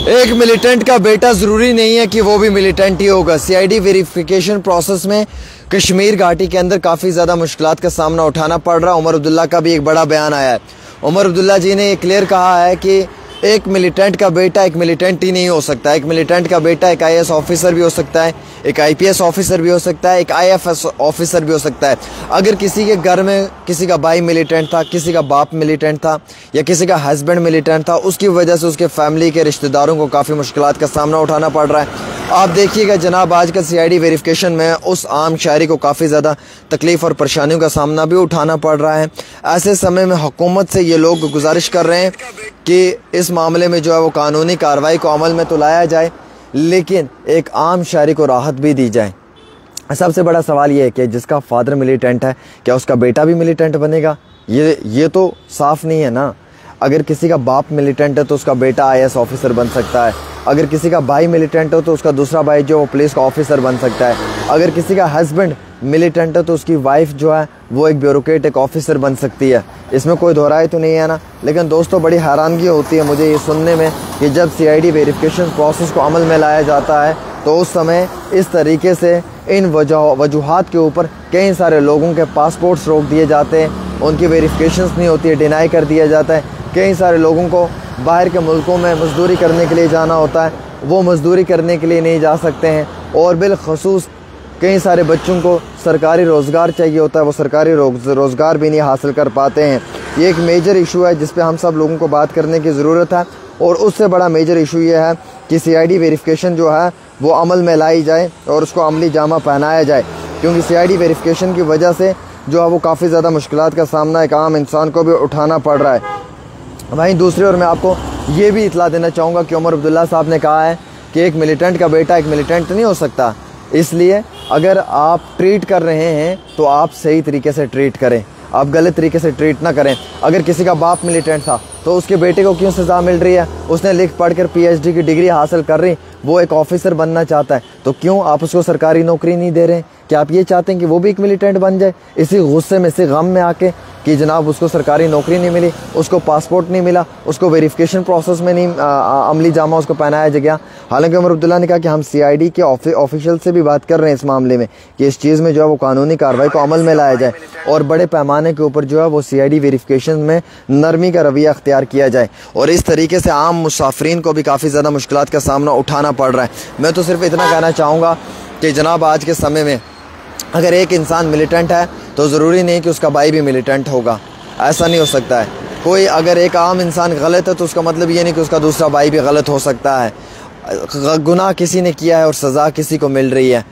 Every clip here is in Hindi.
एक मिलिटेंट का बेटा ज़रूरी नहीं है कि वो भी मिलिटेंट ही होगा। सीआईडी वेरिफिकेशन प्रोसेस में कश्मीर घाटी के अंदर काफ़ी ज़्यादा मुश्किलात का सामना उठाना पड़ रहा है। उमर अब्दुल्ला का भी एक बड़ा बयान आया है। उमर अब्दुल्ला जी ने ये क्लियर कहा है कि एक मिलिटेंट का बेटा एक मिलिटेंट ही नहीं हो सकता। एक मिलिटेंट का बेटा एक आईएएस ऑफिसर भी हो सकता है, एक आईपीएस ऑफिसर भी हो सकता है, एक आईएफएस ऑफिसर भी हो सकता है। अगर किसी के घर में किसी का भाई मिलिटेंट था, किसी का बाप मिलिटेंट था या किसी का हस्बैंड मिलिटेंट था, उसकी वजह से उसके फैमिली के रिश्तेदारों को काफ़ी मुश्किलात का सामना उठाना पड़ रहा है। आप देखिएगा जनाब, आज का सीआईडी वेरिफिकेशन में उस आम शहरी को काफ़ी ज़्यादा तकलीफ़ और परेशानियों का सामना भी उठाना पड़ रहा है। ऐसे समय में हुकूमत से ये लोग गुजारिश कर रहे हैं कि इस मामले में जो है वो कानूनी कार्रवाई को अमल में तो लाया जाए, लेकिन एक आम शहरी को राहत भी दी जाए। सबसे बड़ा सवाल ये है कि जिसका फादर मिलिटेंट है, क्या उसका बेटा भी मिलिटेंट बनेगा? ये तो साफ नहीं है ना। अगर किसी का बाप मिलिटेंट है तो उसका बेटा आईएएस ऑफिसर बन सकता है। अगर किसी का भाई मिलिटेंट हो तो उसका दूसरा भाई जो पुलिस का ऑफिसर बन सकता है। अगर किसी का हस्बैंड मिलिटेंट है तो उसकी वाइफ जो है वो एक ब्यूरोक्रेट, एक ऑफिसर बन सकती है। इसमें कोई दोहराई तो नहीं है ना। लेकिन दोस्तों, बड़ी हैरानगी होती है मुझे ये सुनने में कि जब सीआईडी वेरिफिकेशन प्रोसेस को अमल में लाया जाता है तो उस समय इस तरीके से इन वजूहात के ऊपर कई सारे लोगों के पासपोर्ट्स रोक दिए जाते हैं, उनकी वेरिफिकेशंस नहीं होती है, डिनाई कर दिया जाता है। कई सारे लोगों को बाहर के मुल्कों में मजदूरी करने के लिए जाना होता है, वो मजदूरी करने के लिए नहीं जा सकते हैं। और बिलखसूस कई सारे बच्चों को सरकारी रोज़गार चाहिए होता है, वो सरकारी रोज़गार भी नहीं हासिल कर पाते हैं। ये एक मेजर इशू है जिस पे हम सब लोगों को बात करने की ज़रूरत है। और उससे बड़ा मेजर इशू ये है कि सीआईडी वेरिफिकेशन जो है वो अमल में लाई जाए और उसको अमली जामा पहनाया जाए, क्योंकि सीआईडी वेरिफिकेशन की वजह से जो है वो काफ़ी ज़्यादा मुश्किलात का सामना एक आम इंसान को भी उठाना पड़ रहा है। वहीं दूसरी ओर मैं आपको ये भी इतला देना चाहूँगा कि उमर अब्दुल्ला साहब ने कहा है कि एक मिलिटेंट का बेटा एक मिलिटेंट नहीं हो सकता। इसलिए अगर आप ट्रीट कर रहे हैं तो आप सही तरीके से ट्रीट करें, आप गलत तरीके से ट्रीट ना करें। अगर किसी का बाप मिलिटेंट था तो उसके बेटे को क्यों सज़ा मिल रही है? उसने लिख पढ़ कर पीएचडी की डिग्री हासिल कर रही, वो एक ऑफिसर बनना चाहता है, तो क्यों आप उसको सरकारी नौकरी नहीं दे रहे? क्या आप ये चाहते हैं कि वो भी एक मिलिटेंट बन जाए? इसी गुस्से में, इसी गम में आके कि जनाब उसको सरकारी नौकरी नहीं मिली, उसको पासपोर्ट नहीं मिला, उसको वेरिफिकेशन प्रोसेस में नहीं अमली जामा उसको पहनाया गया। हालांकि उमर अब्दुल्ला ने कहा कि हम सीआईडी के ऑफिशियल से भी बात कर रहे हैं इस मामले में कि इस चीज़ में जो है वो कानूनी कार्रवाई को अमल में लाया जाए और बड़े पैमाने के ऊपर जो है वो सीआईडी वेरिफिकेशन में नरमी का रवैया अख्तियार किया जाए। और इस तरीके से आम मुसाफिरीन को भी काफ़ी ज़्यादा मुश्किलात का सामना उठाना पड़ रहा है। मैं तो सिर्फ इतना कहना चाहूँगा कि जनाब, आज के समय में अगर एक इंसान मिलिटेंट है तो ज़रूरी नहीं कि उसका भाई भी मिलिटेंट होगा। ऐसा नहीं हो सकता है। कोई अगर एक आम इंसान गलत है तो उसका मतलब ये नहीं कि उसका दूसरा भाई भी गलत हो सकता है। गुनाह किसी ने किया है और सज़ा किसी को मिल रही है।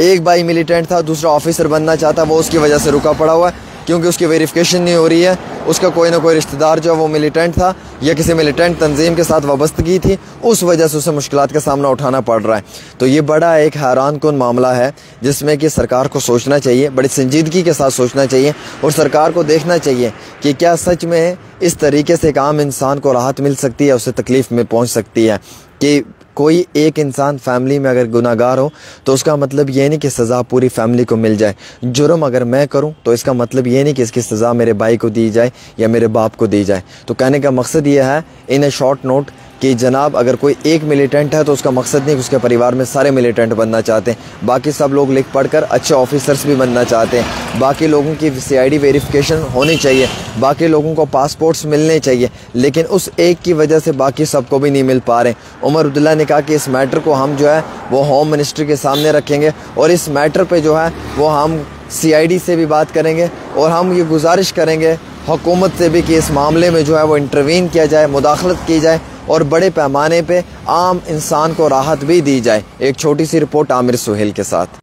एक भाई मिलिटेंट था, दूसरा ऑफिसर बनना चाहता, वो उसकी वजह से रुका पड़ा हुआ है क्योंकि उसकी वेरिफिकेशन नहीं हो रही है। उसका कोई ना कोई रिश्तेदार जो है वो मिलिटेंट था या किसी मिलिटेंट तंजीम के साथ वाबस्तगी थी, उस वजह से उसे मुश्किलात का सामना उठाना पड़ रहा है। तो ये बड़ा एक हैरानकुन मामला है जिसमें कि सरकार को सोचना चाहिए, बड़ी संजीदगी के साथ सोचना चाहिए और सरकार को देखना चाहिए कि क्या सच में इस तरीके से एक आम इंसान को राहत मिल सकती है, उसे तकलीफ़ में पहुँच सकती है। कि कोई एक इंसान फैमिली में अगर गुनाहगार हो तो उसका मतलब ये नहीं कि सज़ा पूरी फैमिली को मिल जाए। जुर्म अगर मैं करूं तो इसका मतलब ये नहीं कि इसकी सज़ा मेरे भाई को दी जाए या मेरे बाप को दी जाए। तो कहने का मकसद ये है इन ए शॉर्ट नोट कि जनाब, अगर कोई एक मिलिटेंट है तो उसका मकसद नहीं कि उसके परिवार में सारे मिलिटेंट बनना चाहते हैं। बाकी सब लोग लिख पढ़कर अच्छे ऑफिसर्स भी बनना चाहते हैं। बाकी लोगों की सीआईडी वेरिफिकेशन होनी चाहिए, बाकी लोगों को पासपोर्ट्स मिलने चाहिए, लेकिन उस एक की वजह से बाकी सबको भी नहीं मिल पा रहे। उमर अब्दुल्ला ने कहा कि इस मैटर को हम जो है वो होम मिनिस्ट्री के सामने रखेंगे और इस मैटर पर जो है वो हम सीआईडी से भी बात करेंगे और हम ये गुजारिश करेंगे हुकूमत से भी कि इस मामले में जो है वो इंटरवीन किया जाए, मुदाखलत की जाए और बड़े पैमाने पे आम इंसान को राहत भी दी जाए। एक छोटी सी रिपोर्ट आमिर सुहेल के साथ।